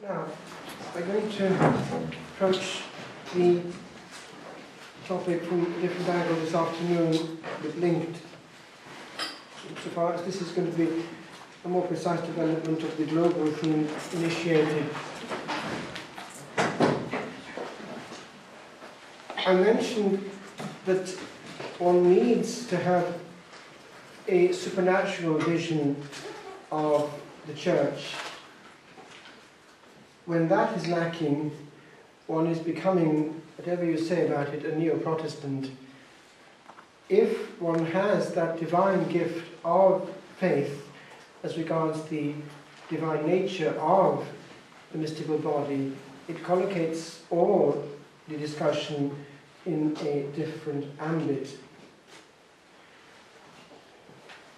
Now, we're going to approach the topic from a different angle this afternoon, but linked, so far as this is going to be a more precise development of the global theme initiated. I mentioned that one needs to have a supernatural vision of the church. When that is lacking, one is becoming, whatever you say about it, a neo-Protestant. If one has that divine gift of faith as regards the divine nature of the mystical body, it collocates all the discussion in a different ambit.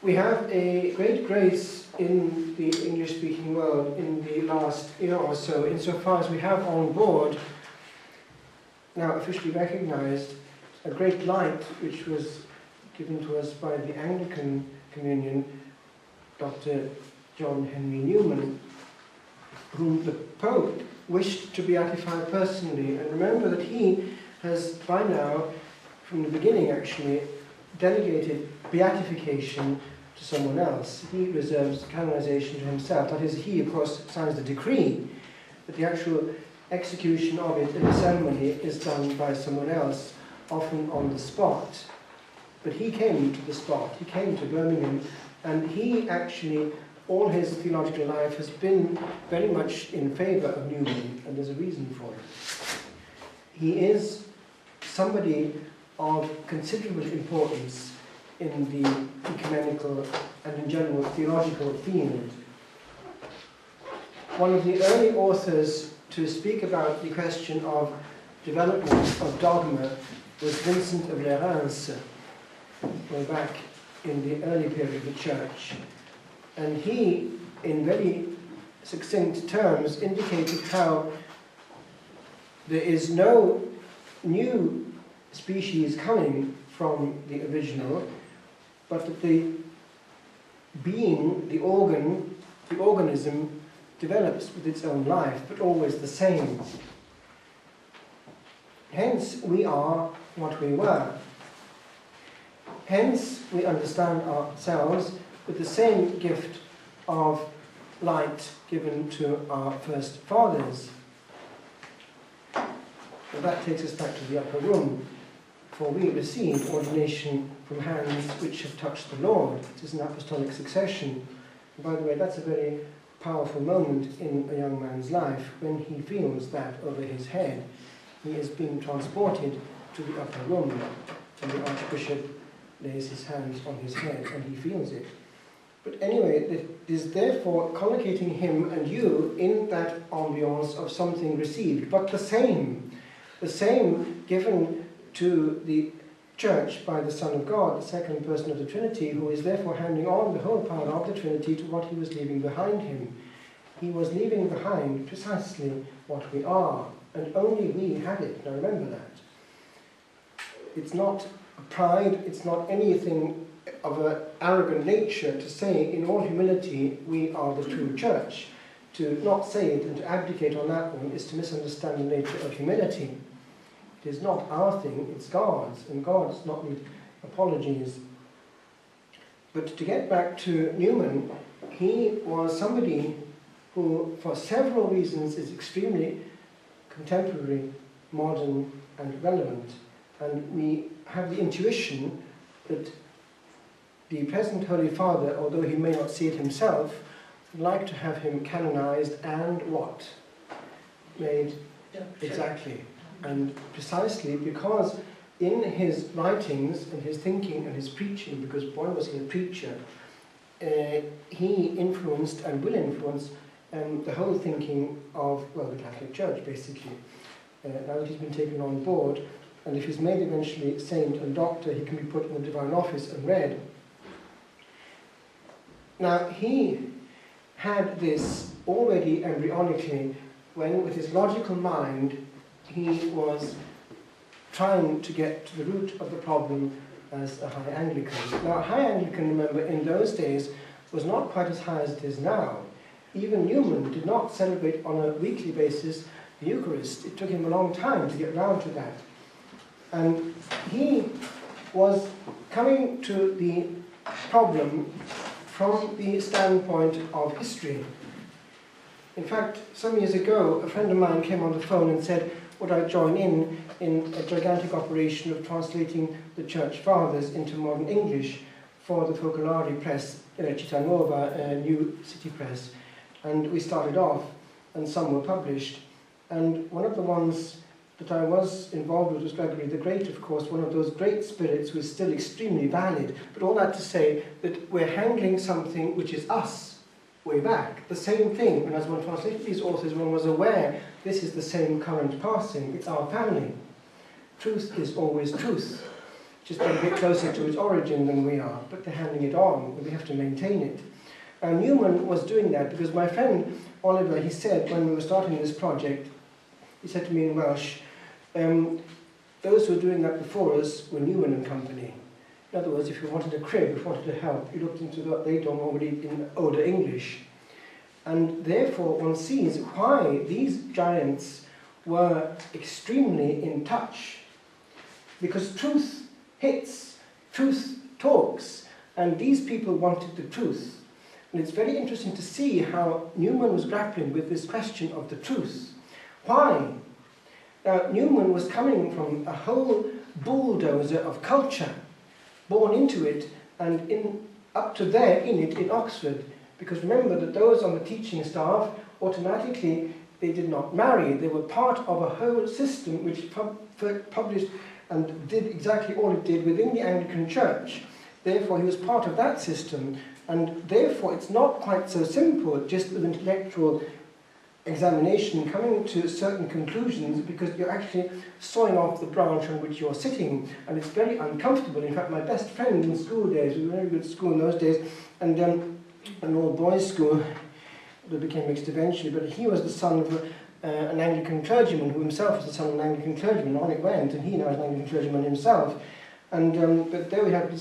We have a great grace in the English-speaking world in the last year or so, insofar as we have on board, now officially recognized, a great light which was given to us by the Anglican Communion, Dr. John Henry Newman, whom the Pope wished to beatify personally. And remember that he has by now, from the beginning actually, delegated beatification to someone else. He reserves canonization to himself. That is, he of course signs the decree, but the actual execution of it in the ceremony is done by someone else, often on the spot. But he came to the spot, he came to Birmingham, and he actually, all his theological life has been very much in favour of Newman, and there's a reason for it. He is somebody of considerable importance in the ecumenical and in general theological field. One of the early authors to speak about the question of development of dogma was Vincent of Lerins, way back in the early period of the Church. And he, in very succinct terms, indicated how there is no new species coming from the original, but that the being, the organ, the organism develops with its own life, but always the same. Hence, we are what we were. Hence, we understand ourselves with the same gift of light given to our first fathers. And that takes us back to the upper room, for we received ordination from hands which have touched the Lord. It is an apostolic succession. And by the way, that's a very powerful moment in a young man's life when he feels that over his head. He is being transported to the upper room, and the Archbishop lays his hands on his head and he feels it. But anyway, it is therefore collocating him and you in that ambiance of something received, but the same given to the Church by the Son of God, the second person of the Trinity, who is therefore handing on the whole power of the Trinity to what he was leaving behind him. He was leaving behind precisely what we are, and only we had it. Now remember that. It's not pride, it's not anything of an arrogant nature to say in all humility we are the true Church. To not say it and to abdicate on that one is to misunderstand the nature of humility. It is not our thing, it's God's, and God does not need apologies. But to get back to Newman, he was somebody who, for several reasons, is extremely contemporary, modern, and relevant. And we have the intuition that the present Holy Father, although he may not see it himself, would like to have him canonized and what? Made exactly. And precisely because in his writings and his thinking and his preaching, because boy was he a preacher, he influenced and will influence the whole thinking of, well, the Catholic Church, basically. Now that he's been taken on board, and if he's made eventually saint and doctor, he can be put in the divine office and read. Now, he had this already embryonically when, with his logical mind, he was trying to get to the root of the problem as a High Anglican. Now, a High Anglican, remember, in those days was not quite as high as it is now. even Newman did not celebrate on a weekly basis the Eucharist. It took him a long time to get round to that. And he was coming to the problem from the standpoint of history. In fact, some years ago, a friend of mine came on the phone and said, would I join in a gigantic operation of translating the Church Fathers into modern English for the Focolare Press, Città Nuova, New City Press. And we started off, and some were published. And one of the ones that I was involved with was Gregory the Great, of course, one of those great spirits who is still extremely valid. But all that to say that we're handling something which is us, way back. The same thing, and as one translated these authors, one was aware this is the same current passing, it's our family. Truth is always truth, just a bit closer to its origin than we are, but they're handing it on, and we have to maintain it. And Newman was doing that because my friend Oliver, he said when we were starting this project, he said to me in Welsh, those who were doing that before us were Newman and Company. In other words, if you wanted a crib, if you wanted to help, you looked into what they'd done already in older English. And therefore one sees why these giants were extremely in touch. Because truth hits, truth talks, and these people wanted the truth. And it's very interesting to see how Newman was grappling with this question of the truth. Why? Now, Newman was coming from a whole bulldozer of culture, born into it, and up to there in it in Oxford. Because remember that those on the teaching staff, automatically, they did not marry. They were part of a whole system which published and did exactly all it did within the Anglican Church. Therefore, he was part of that system. And therefore, it's not quite so simple, just with intellectual examination coming to certain conclusions, because you're actually sawing off the branch on which you're sitting, and it's very uncomfortable. In fact, my best friend in school days, we were very good at school in those days, and an all-boys school that became mixed eventually, but he was the son of an Anglican clergyman, who himself was the son of an Anglican clergyman. On it went, and he now is an Anglican clergyman himself. And but there we had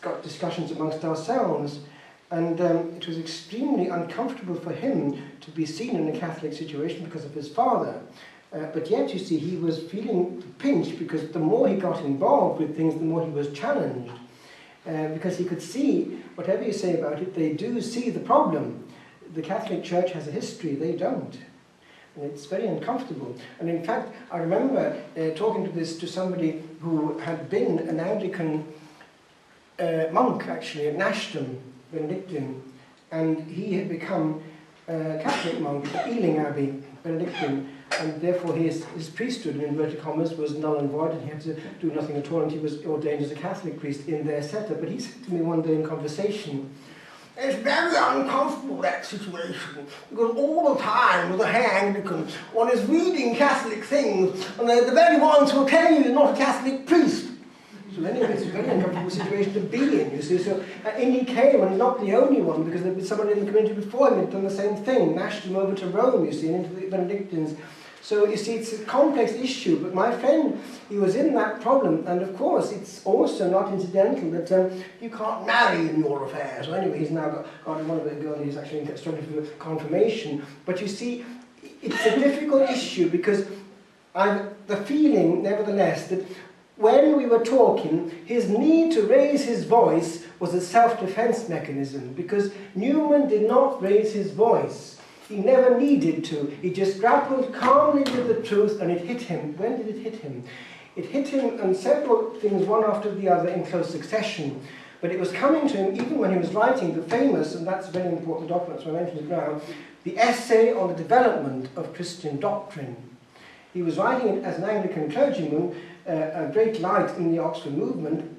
got discussions amongst ourselves, and it was extremely uncomfortable for him to be seen in a Catholic situation because of his father. But yet, you see, he was feeling pinched because the more he got involved with things, the more he was challenged. Because he could see, whatever you say about it, they do see the problem. The Catholic Church has a history, they don't. And it's very uncomfortable. And in fact, I remember talking to somebody who had been an Anglican monk, actually, at Nashton, Benedictine, and he had become a Catholic monk at Ealing Abbey, Benedictine, and therefore his priesthood, in inverted commas, was null and void, and he had to do nothing at all, and he was ordained as a Catholic priest in their setup. But he said to me one day in conversation, it's very uncomfortable, that situation, because all the time with a Anglican, one is reading Catholic things, and they're the very ones who will tell you you're not a Catholic priest. So anyway, it's a very uncomfortable situation to be in, you see. So in he came, and he's not the only one, because there was someone in the community before him who had done the same thing, mashed him over to Rome, you see, and into the Benedictines. So you see, it's a complex issue, but my friend, he was in that problem, and of course, it's also not incidental that you can't marry in your affairs. So anyway, he's now got one of the girls, he's actually struggling for confirmation. But you see, it's a difficult issue, because the feeling, nevertheless, that when we were talking, his need to raise his voice was a self-defense mechanism, because Newman did not raise his voice. He never needed to. He just grappled calmly with the truth, and it hit him. When did it hit him? It hit him on several things, one after the other, in close succession. But it was coming to him even when he was writing the famous, and that's a very important document, so I mentioned it now, the Essay on the Development of Christian Doctrine. He was writing it as an Anglican clergyman, a great light in the Oxford movement,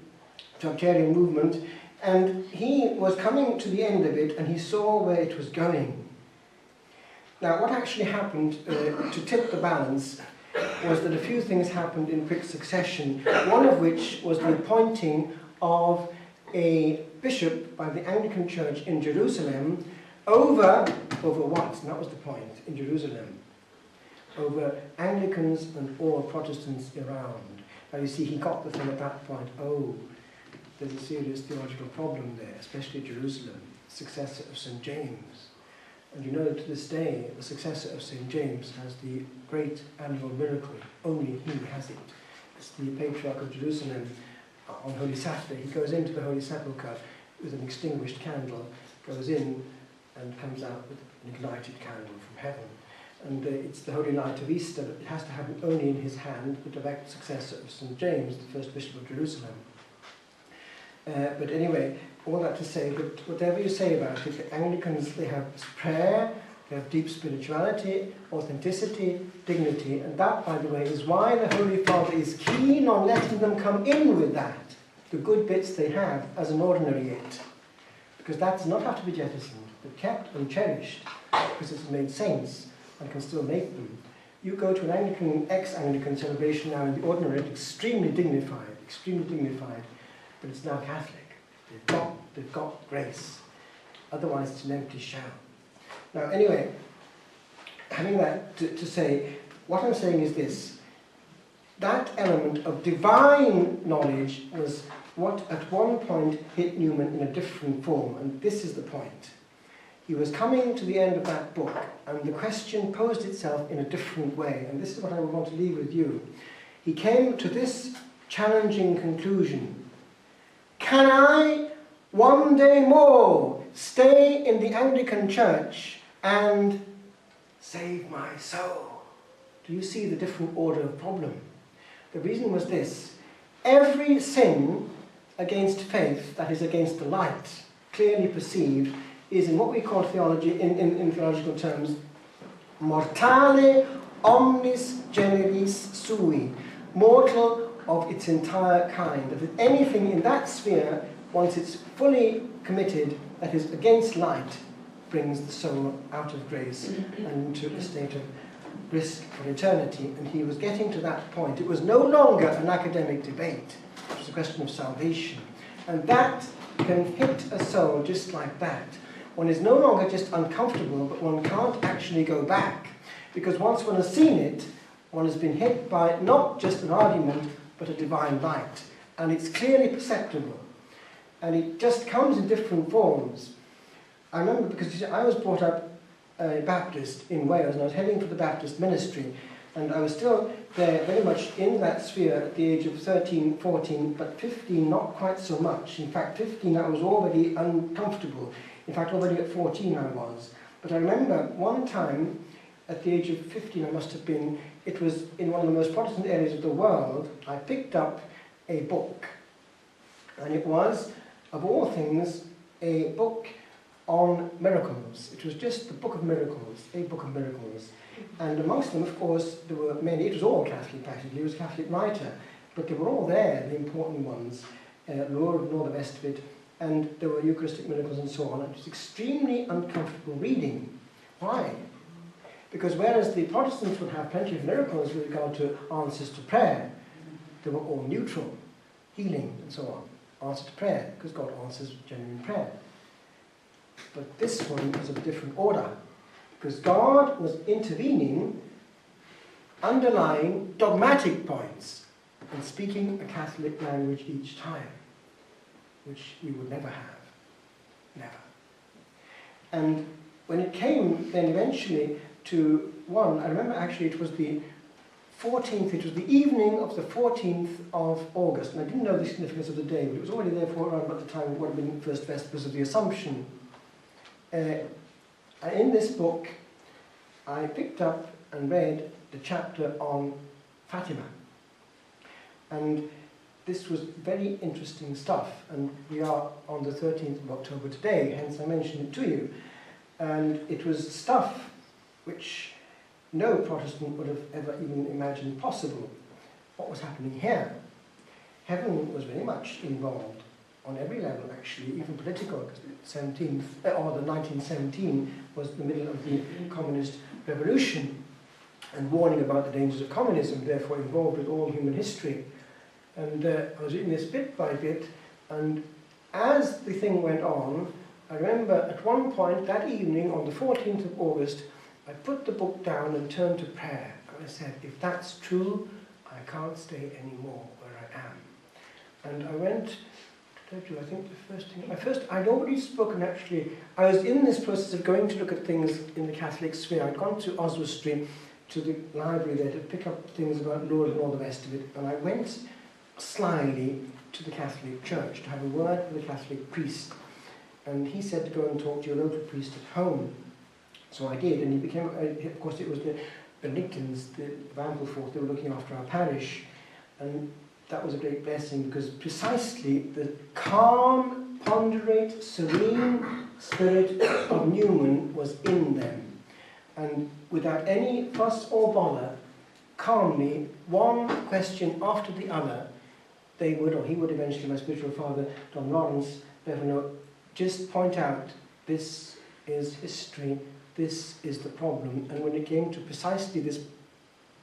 Tractarian movement, and he was coming to the end of it, and he saw where it was going. Now, what actually happened to tip the balance was that a few things happened in quick succession, one of which was the appointing of a bishop by the Anglican Church in Jerusalem over what? And that was the point, in Jerusalem. Over Anglicans and all Protestants around. Now you see, he got the thing at that point, oh, there's a serious theological problem there, especially Jerusalem, successor of St. James. And you know that to this day, the successor of St. James has the great annual miracle. Only he has it. It's the Patriarch of Jerusalem on Holy Saturday. He goes into the Holy Sepulchre with an extinguished candle, goes in and comes out with an ignited candle from heaven. And it's the holy light of Easter. It has to happen only in his hand, the direct successor of St. James, the first Bishop of Jerusalem. But anyway, all that to say that whatever you say about it, the Anglicans, they have prayer, they have deep spirituality, authenticity, dignity, and that, by the way, is why the Holy Father is keen on letting them come in with that, the good bits they have as an ordinary it. Because that does not have to be jettisoned, but kept and cherished, because it's made saints and can still make them. You go to an Anglican, ex-Anglican celebration now in the ordinary, extremely dignified, but it's now Catholic. They've got grace. Otherwise it's an empty shell. Now anyway, having that to say, what I'm saying is this. That element of divine knowledge was what at one point hit Newman in a different form, and this is the point. He was coming to the end of that book, and the question posed itself in a different way, and this is what I want to leave with you. He came to this challenging conclusion. Can I one day more stay in the Anglican Church and save my soul? Do you see the different order of problem? The reason was this. Every sin against faith, that is against the light, clearly perceived, is in what we call theology, in theological terms, mortale omnis generis sui, mortal of its entire kind. That anything in that sphere, once it's fully committed, that is against light, brings the soul out of grace and into a state of risk for eternity. And he was getting to that point. It was no longer an academic debate. It was a question of salvation. And that can hit a soul just like that. One is no longer just uncomfortable, but one can't actually go back. Because once one has seen it, one has been hit by not just an argument, but a divine light. And it's clearly perceptible. And it just comes in different forms. I remember, because you see, I was brought up a Baptist in Wales, and I was heading for the Baptist ministry. And I was still there, very much in that sphere at the age of 13, 14, but 15, not quite so much. In fact, 15, I was already uncomfortable. In fact, already at 14 I was. But I remember one time, at the age of 15 I must have been, it was in one of the most Protestant areas of the world, I picked up a book. And it was, of all things, a book on miracles. It was just the Book of Miracles, a Book of Miracles. And amongst them, of course, there were many, it was all Catholic practically, it was a Catholic writer, but they were all there, the important ones, Lourdes and all the rest of it, and there were Eucharistic miracles and so on. It was extremely uncomfortable reading. Why? Because whereas the Protestants would have plenty of miracles with regard to answers to prayer, they were all neutral, healing and so on, answer to prayer, because God answers genuine prayer. But this one was of a different order, because God was intervening, underlying dogmatic points, and speaking a Catholic language each time, which we would never have. Never. And when it came then eventually to one, I remember actually it was the 14th, it was the evening of the 14th of August, and I didn't know the significance of the day, but it was already there for around about the time of what had been the first Vespers of the Assumption. In this book, I picked up and read the chapter on Fatima. And this was very interesting stuff, and we are on the 13th of October today, hence I mentioned it to you. And it was stuff which no Protestant would have ever even imagined possible. What was happening here? Heaven was very much involved on every level, actually, even political, because the 1917 was the middle of the communist revolution, and warning about the dangers of communism, therefore involved with all human history. And I was reading this bit by bit, and as the thing went on, I remember at one point that evening on the 14th of August, I put the book down and turned to prayer. And I said, if that's true, I can't stay anymore where I am. And I went I think the first thing, I'd already spoken actually, I was in this process of going to look at things in the Catholic sphere. I'd gone to Oswestry, to the library there, to pick up things about Lourdes and all the rest of it, and I went slyly to the Catholic Church to have a word with the Catholic priest. And he said to go and talk to your local priest at home. So I did, and he became, of course it was the Benedictines, the Ampleforth, they were looking after our parish. And that was a great blessing because precisely the calm, ponderate, serene spirit of Newman was in them. And without any fuss or bother, calmly, one question after the other, they would, or he would eventually, my spiritual father, Don Lawrence Bevernoe, just point out, this is history, this is the problem. And when it came to precisely this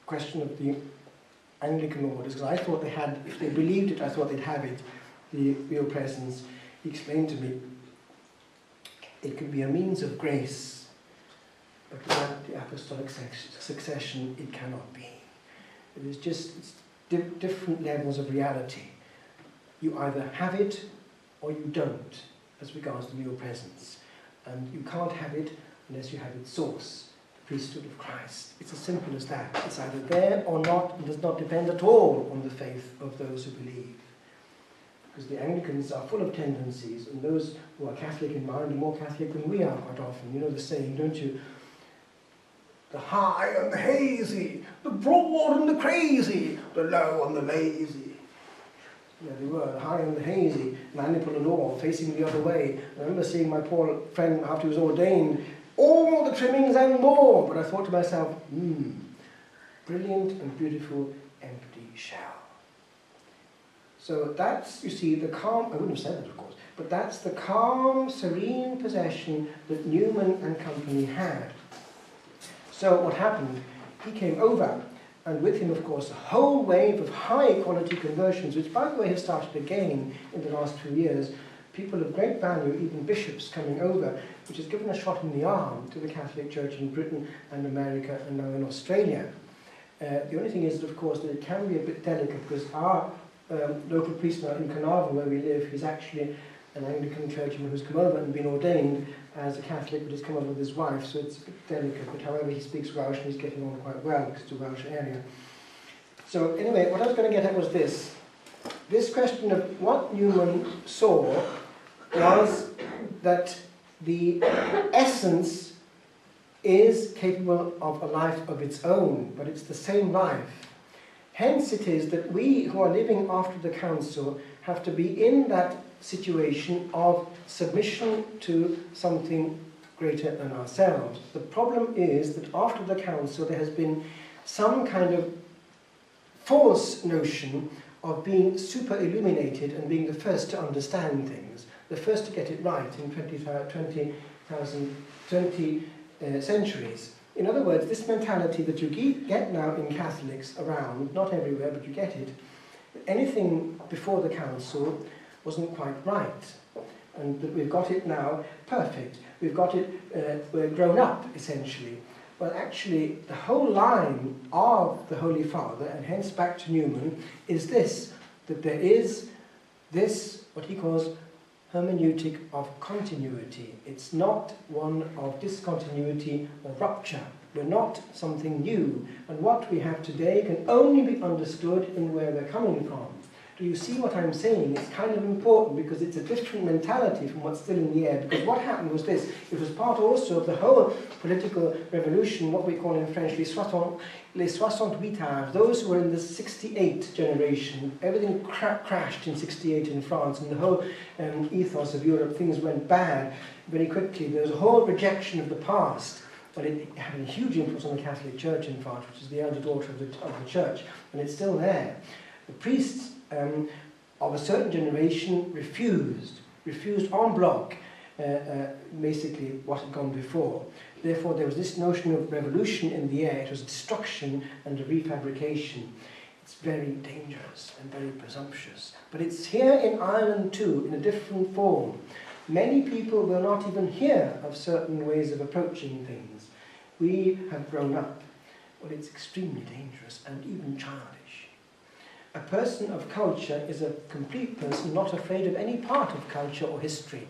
question of the Anglican orders, because I thought they had, if they believed it, I thought they'd have it, the real presence, he explained to me, it could be a means of grace, but without the apostolic succession, it cannot be. It is just different levels of reality. You either have it or you don't, as regards the real presence. And you can't have it unless you have its source, the priesthood of Christ. It's as simple as that. It's either there or not, and does not depend at all on the faith of those who believe. Because the Anglicans are full of tendencies, and those who are Catholic in mind are more Catholic than we are quite often. You know the saying, don't you? The high and the hazy, the broad and the crazy, the low and the lazy. Yeah, they were, the high and the hazy, maniple and all, facing the other way. I remember seeing my poor friend after he was ordained, all the trimmings and more. But I thought to myself, brilliant and beautiful empty shell. So that's, you see, the calm, I wouldn't have said that of course, but that's the calm, serene possession that Newman and company had. So what happened, he came over, and with him, of course, a whole wave of high-quality conversions, which, by the way, have started again in the last 2 years. People of great value, even bishops coming over, which has given a shot in the arm to the Catholic Church in Britain and America and now in Australia. The only thing is, of course, that it can be a bit delicate because our local priest now in Carnarvon, where we live, he's actually an Anglican clergyman who's come over and been ordained as a Catholic, but he's come over with his wife, so it's a bit delicate. But however, he speaks Welsh and he's getting on quite well because it's a Welsh area. So anyway, what I was going to get at was this. This question of what Newman saw was that the essence is capable of a life of its own, but it's the same life. Hence it is that we who are living after the council have to be in that situation of submission to something greater than ourselves. The problem is that after the council there has been some kind of false notion of being super illuminated and being the first to understand things, the first to get it right in 20 centuries. In other words, this mentality that you get now in Catholics around, not everywhere, but you get it, anything before the council wasn't quite right. And that we've got it now perfect. We've got it, we're grown up, essentially. Well, actually, the whole line of the Holy Father, and hence back to Newman, is this, that there is this, what he calls hermeneutic of continuity. It's not one of discontinuity or rupture. We're not something new. And what we have today can only be understood in where we're coming from. Do you see what I'm saying? It's kind of important because it's a different mentality from what's still in the air. Because what happened was this. It was part also of the whole political revolution, what we call in French les 68ards, those who were in the 68 generation. Everything crashed in 68 in France, and the whole ethos of Europe, things went bad very quickly. There was a whole rejection of the past. But it had a huge influence on the Catholic Church in France, which is the elder daughter of the Church, and it's still there. The priests of a certain generation refused en bloc basically what had gone before. Therefore there was this notion of revolution in the air. It was destruction and a refabrication. It's very dangerous and very presumptuous. But it's here in Ireland too, in a different form. Many people will not even hear of certain ways of approaching things. We have grown up. Well, it's extremely dangerous and even childish. a person of culture is a complete person, not afraid of any part of culture or history.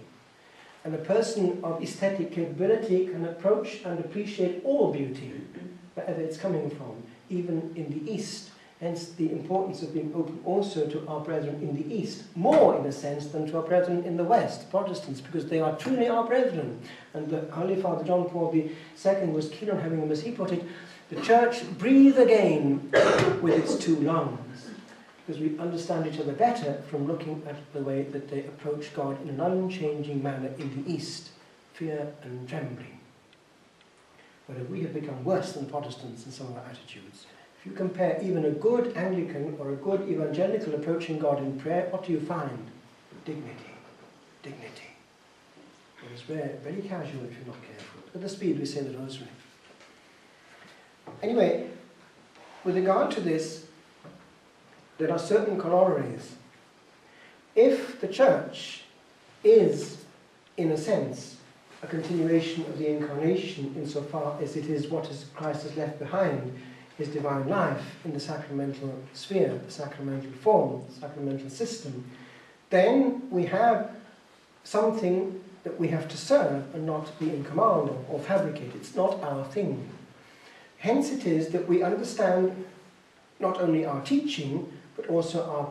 And a person of aesthetic capability can approach and appreciate all beauty, wherever it's coming from, even in the East. Hence the importance of being open also to our brethren in the East, more in a sense than to our brethren in the West, Protestants, because they are truly our brethren. And the Holy Father John Paul II was keen on having them, as he put it, the Church breathe again with its two lungs, because we understand each other better from looking at the way that they approach God in an unchanging manner in the East, fear and trembling. Whereas we have become worse than Protestants in some of our attitudes. If you compare even a good Anglican or a good evangelical approaching God in prayer, what do you find? Dignity. Dignity. Whereas we're very casual if you're not careful. At the speed we say the rosary. Anyway, with regard to this, there are certain corollaries. If the Church is, in a sense, a continuation of the Incarnation insofar as it is what Christ has left behind, his divine life in the sacramental sphere, the sacramental form, the sacramental system, then we have something that we have to serve and not be in command of or fabricate. It's not our thing. Hence it is that we understand not only our teaching, but also our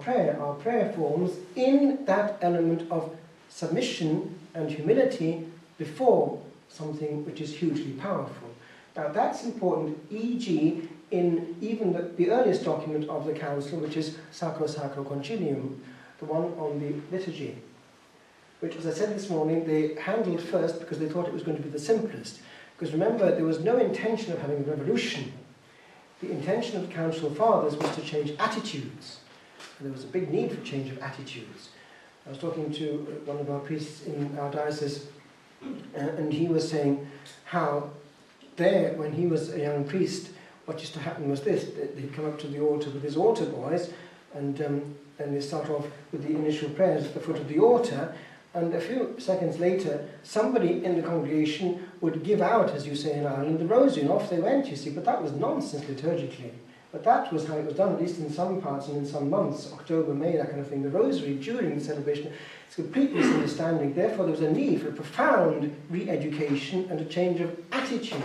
prayer forms in that element of submission and humility before something which is hugely powerful. Now that's important, e.g. in even the earliest document of the Council, which is Sacro Sacro Concilium, the one on the liturgy, which, as I said this morning, they handled first because they thought it was going to be the simplest. Because remember, there was no intention of having a revolution. The intention of the Council Fathers was to change attitudes. And there was a big need for change of attitudes. I was talking to one of our priests in our diocese, and he was saying how there, when he was a young priest, what used to happen was this: he'd come up to the altar with his altar boys, and then they start off with the initial prayers at the foot of the altar, and a few seconds later, somebody in the congregation would give out, as you say in Ireland, the rosary, and off they went, you see. But that was nonsense liturgically. But that was how it was done, at least in some parts and in some months, October, May, that kind of thing. The rosary during the celebration, it's complete misunderstanding. Therefore, there was a need for a profound re-education and a change of attitude.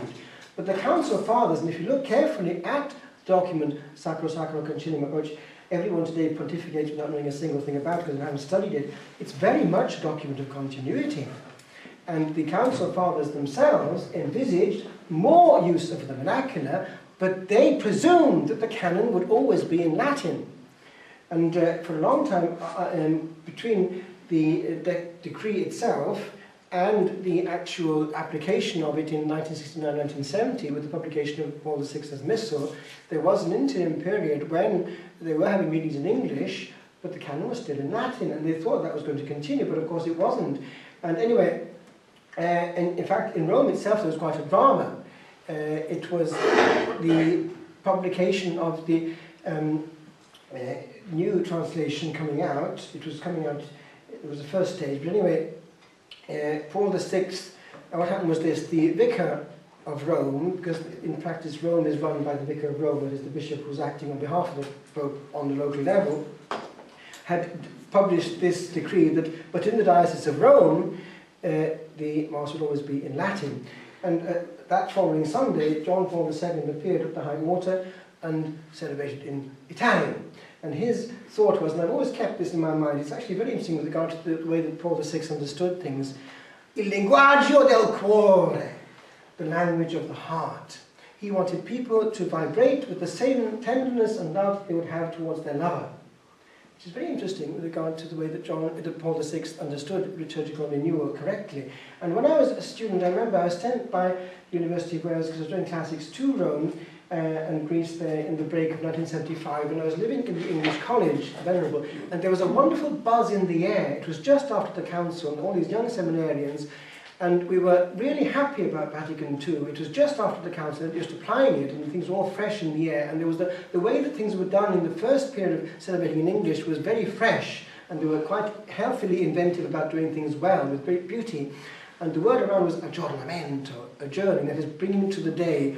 But the Council Fathers, and if you look carefully at the document Sacro Sacro Concilium, which everyone today pontificates without knowing a single thing about it because they haven't studied it, it's very much a document of continuity. And the Council Fathers themselves envisaged more use of the vernacular, but they presumed that the canon would always be in Latin. And for a long time, between the decree itself and the actual application of it in 1969-1970 with the publication of Paul VI's Missal, there was an interim period when they were having meetings in English, but the canon was still in Latin, and they thought that was going to continue, but of course it wasn't. And anyway, and in fact, in Rome itself there was quite a drama. It was the publication of the new translation coming out. It was coming out, it was the first stage, but anyway, Paul VI, what happened was this: the vicar of Rome, because in practice Rome is run by the vicar of Rome, that is the bishop who's acting on behalf of the Pope on the local level, had published this decree that, but in the Diocese of Rome, the Mass would always be in Latin. And that following Sunday, John Paul II appeared at the high water and celebrated in Italian. And his thought was, and I've always kept this in my mind, it's actually very interesting with regard to the way that Paul VI understood things, il linguaggio del cuore, the language of the heart. He wanted people to vibrate with the same tenderness and love they would have towards their lover. Which is very interesting with regard to the way that Paul VI understood liturgical renewal correctly. And when I was a student, I remember I was sent by the University of Wales, because I was doing classics, to Rome and Greece there in the break of 1975, and I was living in the English College, Venerable, and there was a wonderful buzz in the air. It was just after the council, and all these young seminarians, and we were really happy about Vatican II. It was just after the council, just applying it, and things were all fresh in the air, and there was the way that things were done in the first period of celebrating in English was very fresh, and they were quite healthily inventive about doing things well, with great beauty. And the word around was aggiornamento, adjourning, that is bringing to the day,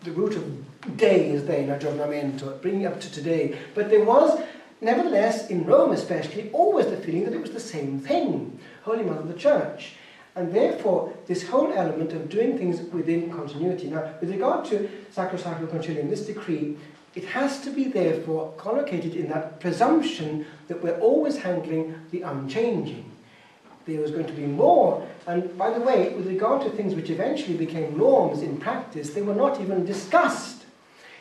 the root of day is there in aggiornamento, bringing up to today. But there was, nevertheless, in Rome especially, always the feeling that it was the same thing, Holy Mother of the Church. And therefore, this whole element of doing things within continuity. Now, with regard to Sacro Sacro Concilium, this decree, it has to be therefore collocated in that presumption that we're always handling the unchanging. There was going to be more, and by the way, with regard to things which eventually became norms in practice, they were not even discussed.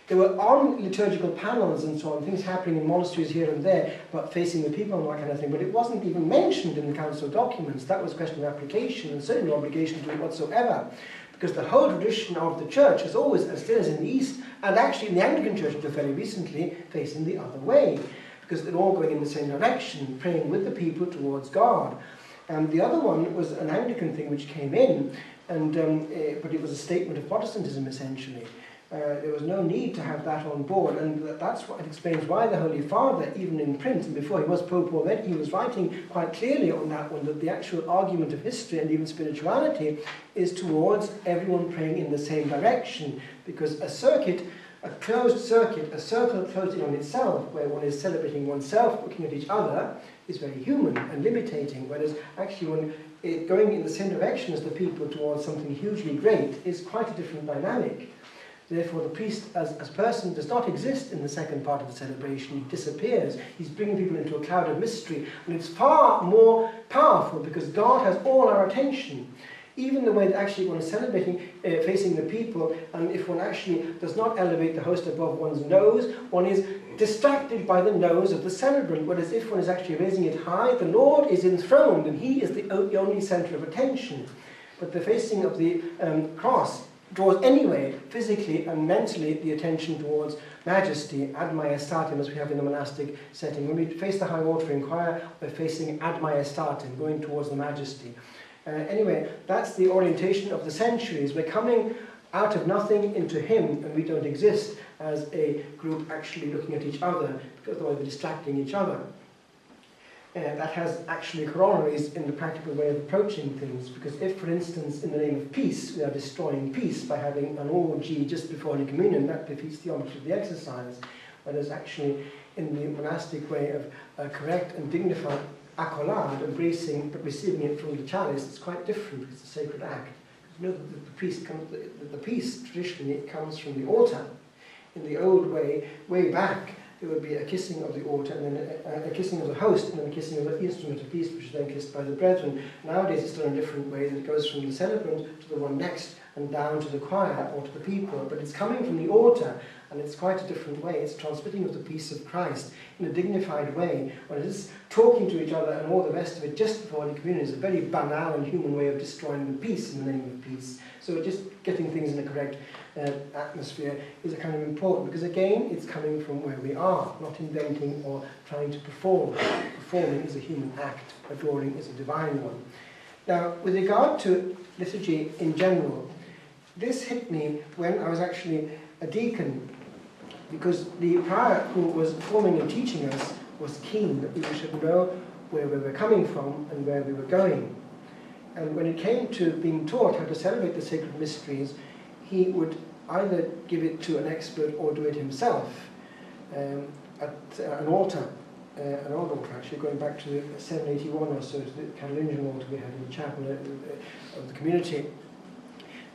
There were on liturgical panels and so on, things happening in monasteries here and there about facing the people and that kind of thing, but it wasn't even mentioned in the council documents. That was a question of application and certainly no obligation to do it whatsoever. Because the whole tradition of the church has always, and still is in the East, and actually in the Anglican Church until very recently, facing the other way. Because they're all going in the same direction, praying with the people towards God. And the other one was an Anglican thing which came in, and but it was a statement of Protestantism essentially. There was no need to have that on board, and that's what explains why the Holy Father, even in print, and before he was Pope already, he was writing quite clearly on that one, that the actual argument of history and even spirituality is towards everyone praying in the same direction, because a circuit, a closed circuit, a circle closed in on itself, where one is celebrating oneself, looking at each other, is very human and limitating, whereas actually when going in the same direction as the people towards something hugely great is quite a different dynamic. Therefore, the priest as person does not exist in the second part of the celebration. He disappears. He's bringing people into a cloud of mystery. And it's far more powerful because God has all our attention. Even the way that actually one is celebrating, facing the people, and if one actually does not elevate the host above one's nose, one is distracted by the nose of the celebrant. Whereas if one is actually raising it high, the Lord is enthroned and he is the only center of attention. But the facing of the cross draws anyway, physically and mentally, the attention towards majesty, ad majestatem, as we have in the monastic setting. When we face the high altar in choir, we're facing ad majestatem, going towards the majesty. Anyway, that's the orientation of the centuries. We're coming out of nothing into him, and we don't exist as a group actually looking at each other, because otherwise we're distracting each other. That has actually corollaries in the practical way of approaching things, because if, for instance, in the name of peace, we are destroying peace by having an orgy just before Holy Communion, that defeats the object of the exercise, whereas actually in the monastic way of correct and dignified accolade, embracing but receiving it from the chalice, it's quite different. It's a sacred act. You know that the peace traditionally comes from the altar. In the old way, way back, there would be a kissing of the altar, and then a kissing of the host, and then a kissing of the instrument of peace, which is then kissed by the brethren. Nowadays it's done in a different way, that it goes from the celebrant to the one next, and down to the choir, or to the people. But it's coming from the altar, and it's quite a different way. It's transmitting of the peace of Christ in a dignified way, when it is talking to each other and all the rest of it just before Holy Communion is a very banal and human way of destroying the peace in the name of peace. So just getting things in the correct atmosphere is a kind of important, because again, it's coming from where we are, not inventing or trying to perform. Performing is a human act, adoring is a divine one. Now, with regard to liturgy in general, this hit me when I was actually a deacon, because the prior who was forming and teaching us was keen that we should know where we were coming from and where we were going. And when it came to being taught how to celebrate the sacred mysteries, he would either give it to an expert or do it himself at an altar, an old altar actually, going back to 781 or so, to the Carolingian altar we had in the chapel of the community.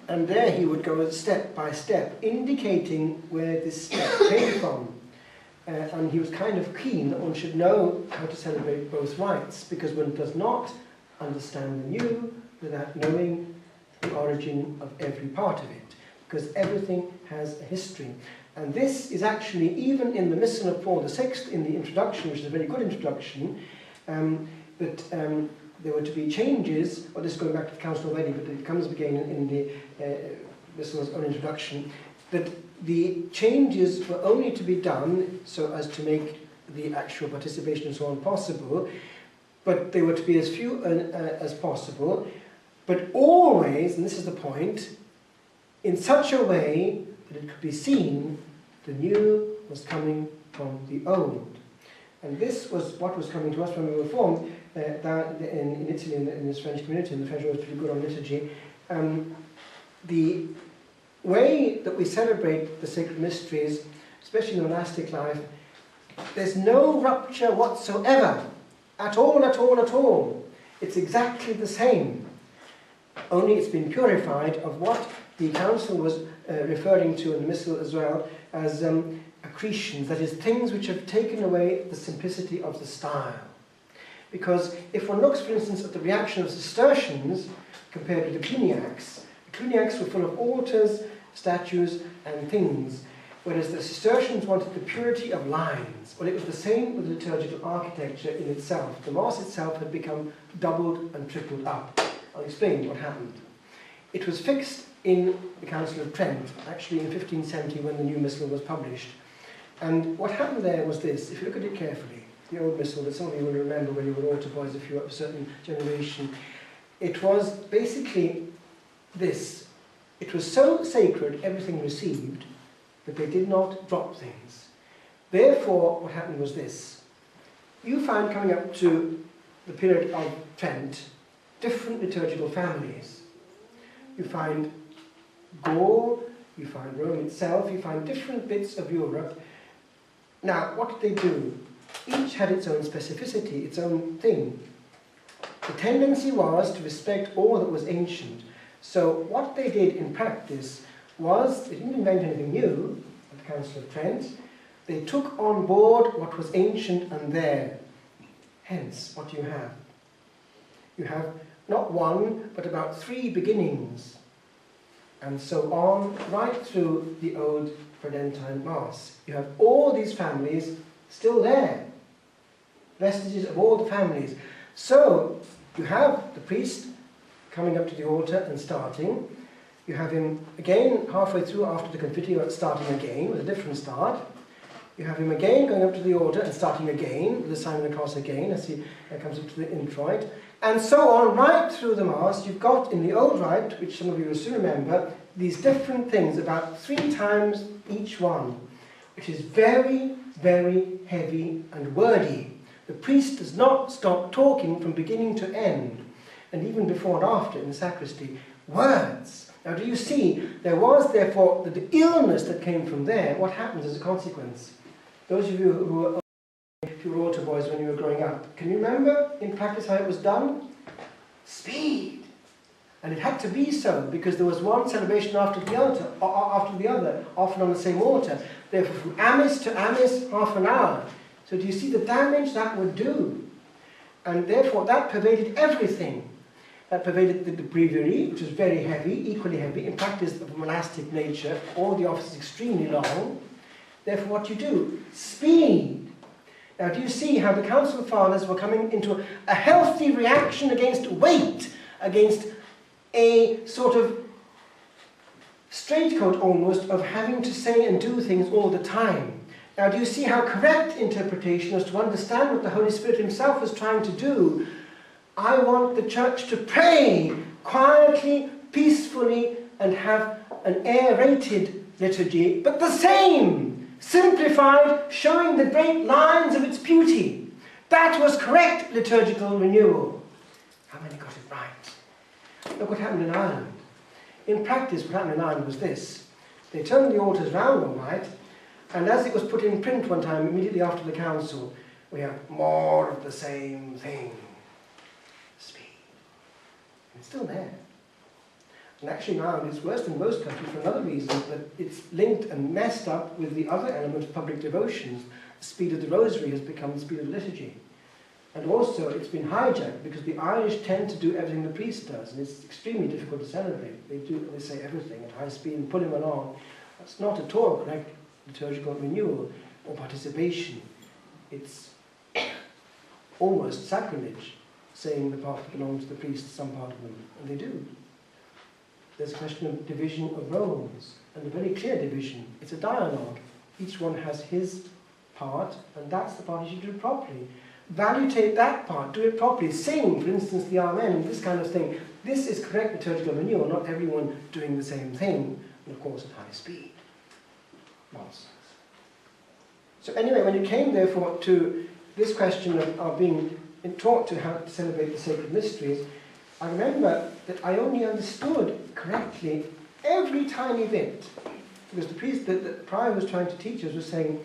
And there he would go step by step, indicating where this step came from. And he was kind of keen that one should know how to celebrate both rites, because one does not understand the new without knowing the origin of every part of it, because everything has a history. And this is actually, even in the Missal of Paul VI, in the introduction, which is a very good introduction, that there were to be changes, or this is going back to the Council already, but it comes again in the Missal's own introduction, that the changes were only to be done so as to make the actual participation and so on possible, but they were to be as few as possible, but always, and this is the point, in such a way that it could be seen the new was coming from the old. And this was what was coming to us when we were formed down in Italy, in this French community, and the French was pretty good on liturgy. The way that we celebrate the sacred mysteries, especially in the monastic life, there's no rupture whatsoever, at all, at all, at all. It's exactly the same, only it's been purified of what the council was referring to in the Missal as well as accretions, that is, things which have taken away the simplicity of the style. Because if one looks, for instance, at the reaction of the Cistercians compared with the Cluniacs were full of altars, statues, and things, whereas the Cistercians wanted the purity of lines. Well, it was the same with liturgical architecture in itself. The Mass itself had become doubled and tripled up. I'll explain what happened. It was fixed in the Council of Trent, actually in 1570 when the new Missal was published. And what happened there was this, if you look at it carefully, the old Missal that some of you will remember when you were altar boys if you were of a certain generation, it was basically this. It was so sacred, everything received, that they did not drop things. Therefore, what happened was this. You find coming up to the period of Trent, different liturgical families. You find Gaul, you find Rome itself, you find different bits of Europe. Now, what did they do? Each had its own specificity, its own thing. The tendency was to respect all that was ancient. So what they did in practice was, they didn't invent anything new at the Council of Trent. They took on board what was ancient and there. Hence, what you have? You have not one, but about 3 beginnings, and so on, right through the old Tridentine Mass. You have all these families still there, vestiges of all the families. So, you have the priest coming up to the altar and starting. You have him again halfway through after the Confiteor starting again with a different start. You have him again going up to the altar and starting again with the sign of the cross again as he comes up to the introit. And so on right through the Mass. You've got in the old rite, which some of you will still remember, these different things, about 3 times each one, which is very, very heavy and wordy. The priest does not stop talking from beginning to end, and even before and after in the sacristy, words. Now do you see, there was therefore the illness that came from there. What happens as a consequence? Those of you who were, if you were altar boys when you were growing up, can you remember in practice how it was done? Speed. And it had to be so, because there was one celebration after the other, often on the same altar. Therefore, from amice to amice, half an hour. So do you see the damage that would do? And therefore, that pervaded everything. That pervaded the breviary, which was very heavy, equally heavy, in practice of a monastic nature, all the offices extremely long. Therefore, what you do? Speed. Now, do you see how the Council Fathers were coming into a healthy reaction against weight, against a sort of straitcoat almost of having to say and do things all the time? Now, do you see how correct interpretation is to understand what the Holy Spirit himself was trying to do? I want the church to pray quietly, peacefully, and have an aerated liturgy, but the same, simplified, showing the great lines of its beauty. That was correct liturgical renewal. How many got it right? Look what happened in Ireland. In practice, what happened in Ireland was this. They turned the altars round all right, and as it was put in print one time, immediately after the council, we have more of the same thing. Speed. It's still there. And actually now it's worse than most countries for another reason, that it's linked and messed up with the other element of public devotions. The speed of the rosary has become the speed of the liturgy. And also it's been hijacked because the Irish tend to do everything the priest does, and it's extremely difficult to celebrate. They say everything at high speed and pull him along. That's not at all correct liturgical renewal or participation. It's almost sacrilege saying the part that belongs to the priest, some part of them, and they do. There's a question of division of roles, and a very clear division. It's a dialogue. Each one has his part, and that's the part you should do properly. Valuate that part, do it properly. Sing, for instance, the Amen, this kind of thing. This is correct liturgical renewal, not everyone doing the same thing, and of course at high speed. Nonsense. So anyway, when it came therefore to this question of being taught to how to celebrate the sacred mysteries, I remember that I only understood correctly every tiny bit. Because the priest, the prior was trying to teach us, was saying,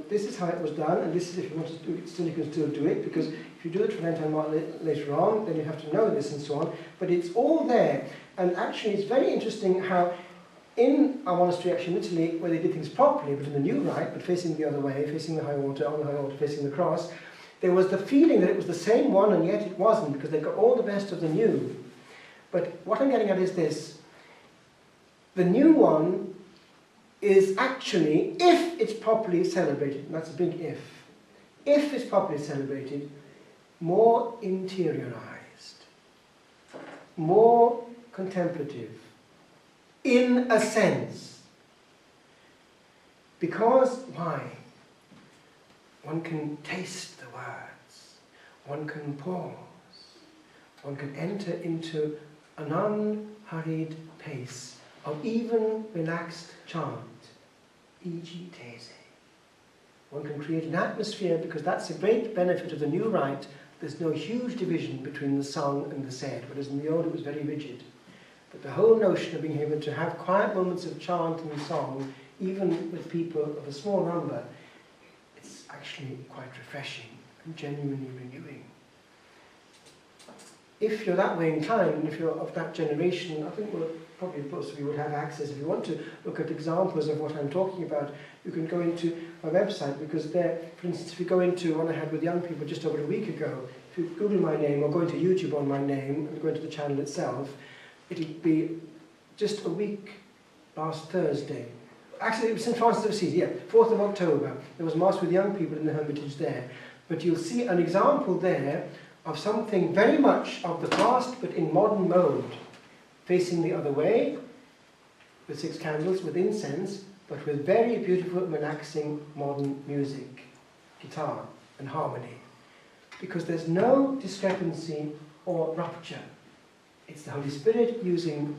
this is how it was done, and this is if you want to do it still, you can still do it, because if you do it for an entire while later on, then you have to know this and so on. But it's all there, and actually it's very interesting how in our monastery actually in Italy, where they did things properly, but in the new rite, but facing the other way, facing the high altar, on the high altar, facing the cross, there was the feeling that it was the same one, and yet it wasn't, because they got all the best of the new. But what I'm getting at is this: the new one is actually, if it's properly celebrated, and that's a big if it's properly celebrated, more interiorized, more contemplative, in a sense. Because, why? One can taste the words, one can pause, one can enter into an unhurried pace of even relaxed chant, e.g. Tese. One can create an atmosphere, because that's a great benefit of the new rite. There's no huge division between the sung and the said, whereas in the old it was very rigid. But the whole notion of being able to have quiet moments of chant and song, even with people of a small number, it's actually quite refreshing and genuinely renewing. If you're that way inclined, and if you're of that generation, I think probably most of you would have access. If you want to look at examples of what I'm talking about, you can go into my website, because there, for instance, if you go into one I had with young people just over a week ago, if you Google my name or go into YouTube on my name and go into the channel itself, it'll be just a week last Thursday. Actually, it was St. Francis of Assisi, 4th of October. There was Mass with young people in the Hermitage there. But you'll see an example there of something very much of the past, but in modern mode, facing the other way, with 6 candles, with incense, but with very beautiful, relaxing modern music, guitar and harmony. Because there's no discrepancy or rupture. It's the Holy Spirit using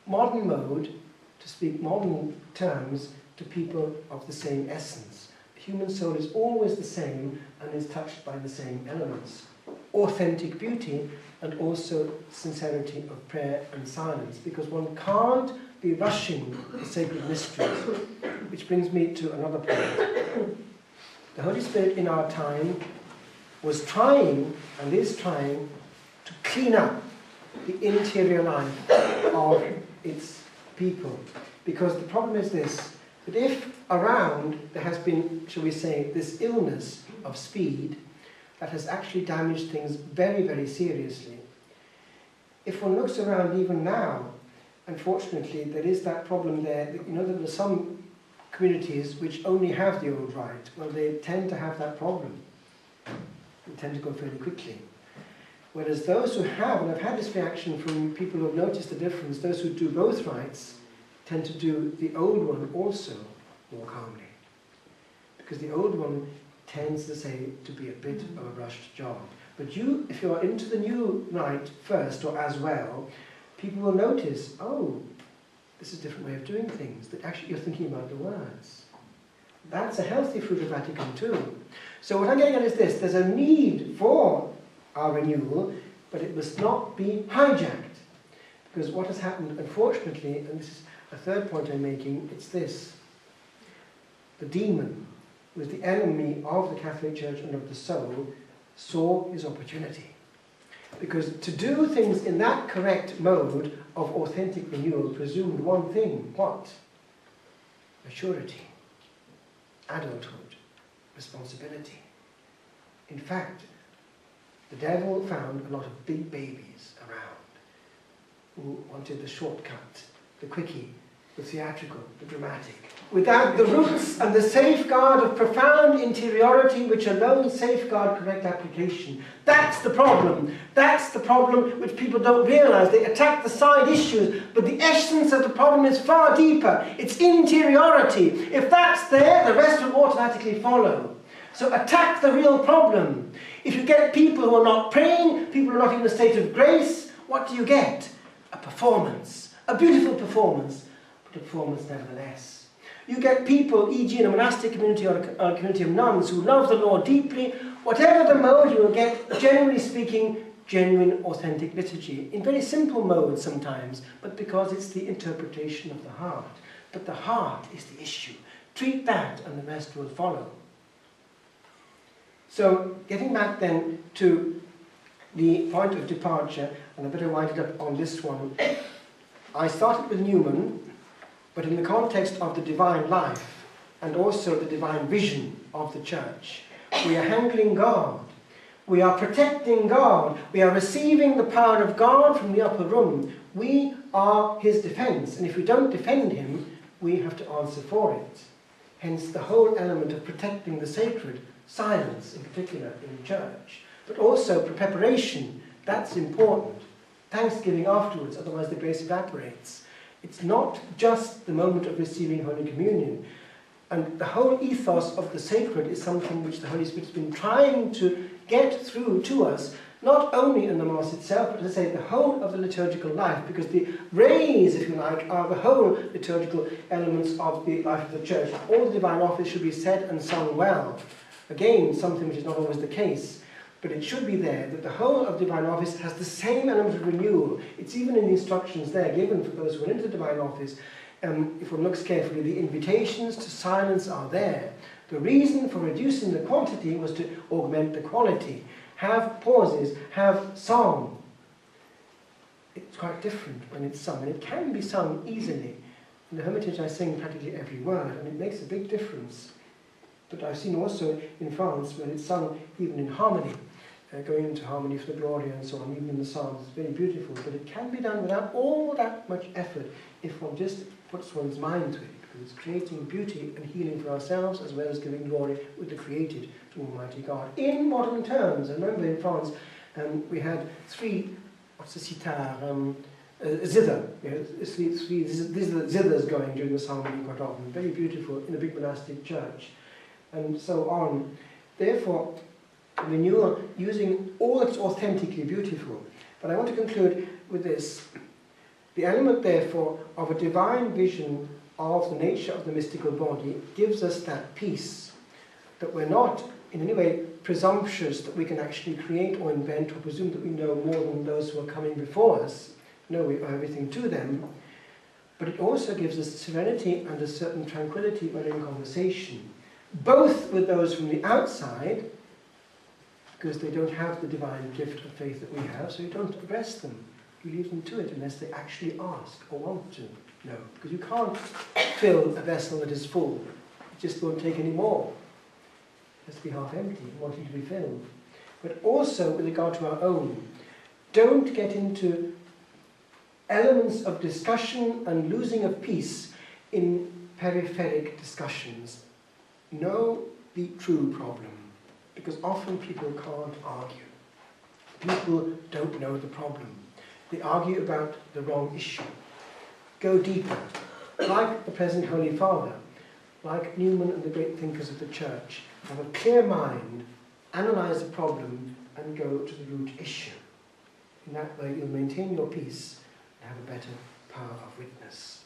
modern mode to speak modern terms to people of the same essence. The human soul is always the same and is touched by the same elements. Authentic beauty, and also sincerity of prayer and silence, because one can't be rushing the sacred mysteries. Which brings me to another point. The Holy Spirit in our time was trying, and is trying, to clean up the interior life of its people. Because the problem is this, that if around there has been, shall we say, this illness of speed, that has actually damaged things very, very seriously. If one looks around even now, unfortunately, there is that problem there. You know, there are some communities which only have the old rite. Well, they tend to have that problem. They tend to go fairly quickly. Whereas those who have, and I've had this reaction from people who have noticed the difference, those who do both rites tend to do the old one also more calmly. Because the old one tends to say to be a bit of a rushed job. But you, if you're into the new rite first or as well, people will notice, oh, this is a different way of doing things, that actually you're thinking about the words. That's a healthy fruit of Vatican II. So what I'm getting at is this, there's a need for our renewal, but it must not be hijacked. Because what has happened, unfortunately, and this is a third point I'm making, it's this. The demon, who is the enemy of the Catholic Church and of the soul, saw his opportunity. Because to do things in that correct mode of authentic renewal presumed one thing, what? Maturity, adulthood, responsibility. In fact, the devil found a lot of big babies around who wanted the shortcut, the quickie, the theatrical, the dramatic, without the roots and the safeguard of profound interiority which alone safeguard correct application. That's the problem. That's the problem which people don't realize. They attack the side issues, but the essence of the problem is far deeper. It's interiority. If that's there, the rest will automatically follow. So attack the real problem. If you get people who are not praying, people who are not in a state of grace, what do you get? A performance. A beautiful performance, but a performance nevertheless. You get people, e.g. in a monastic community or a community of nuns who love the Lord deeply. Whatever the mode, you will get, generally speaking, genuine, authentic liturgy, in very simple modes sometimes, but because it's the interpretation of the heart. But the heart is the issue. Treat that and the rest will follow. So, getting back then to the point of departure, and I better wind it up on this one. I started with Newman, but in the context of the divine life and also the divine vision of the church. We are handling God. We are protecting God. We are receiving the power of God from the upper room. We are his defense, and if we don't defend him, we have to answer for it. Hence the whole element of protecting the sacred, silence in particular in church, but also preparation. That's important. Thanksgiving afterwards, otherwise the grace evaporates. It's not just the moment of receiving Holy Communion. And the whole ethos of the sacred is something which the Holy Spirit's been trying to get through to us, not only in the Mass itself, but as I say, the whole of the liturgical life, because the rays, if you like, are the whole liturgical elements of the life of the Church. All the divine office should be said and sung well. Again, something which is not always the case. But it should be there that the whole of divine office has the same element of renewal. It's even in the instructions there given for those who are into the divine office. If one looks carefully, the invitations to silence are there. The reason for reducing the quantity was to augment the quality. Have pauses, have song. It's quite different when it's sung, and it can be sung easily. In the Hermitage I sing practically every word, and it makes a big difference. But I've seen also in France where it's sung even in harmony, going into harmony for the Gloria and so on, even in the Psalms. It's very beautiful, but it can be done without all that much effort if one just puts one's mind to it, because it's creating beauty and healing for ourselves as well as giving glory with the created to Almighty God. In modern terms, I remember in France we had three, what's the sitar, zither. We had three zithers going during the ceremony quite often. Very beautiful in a big monastic church. And so on. Therefore, renewal using all that's authentically beautiful. But I want to conclude with this. The element, therefore, of a divine vision of the nature of the mystical body gives us that peace, that we're not in any way presumptuous that we can actually create or invent or presume that we know more than those who are coming before us. No, we owe everything to them. But it also gives us serenity and a certain tranquility when in conversation, both with those from the outside, because they don't have the divine gift of faith that we have, so you don't address them. You leave them to it unless they actually ask or want to know. Because you can't fill a vessel that is full. It just won't take any more. It has to be half empty, wanting to be filled. But also with regard to our own, don't get into elements of discussion and losing of peace in peripheric discussions. Know the true problem, because often people can't argue. People don't know the problem. They argue about the wrong issue. Go deeper, like the present Holy Father, like Newman and the great thinkers of the Church. Have a clear mind, analyse the problem, and go to the root issue. In that way, you'll maintain your peace and have a better power of witness.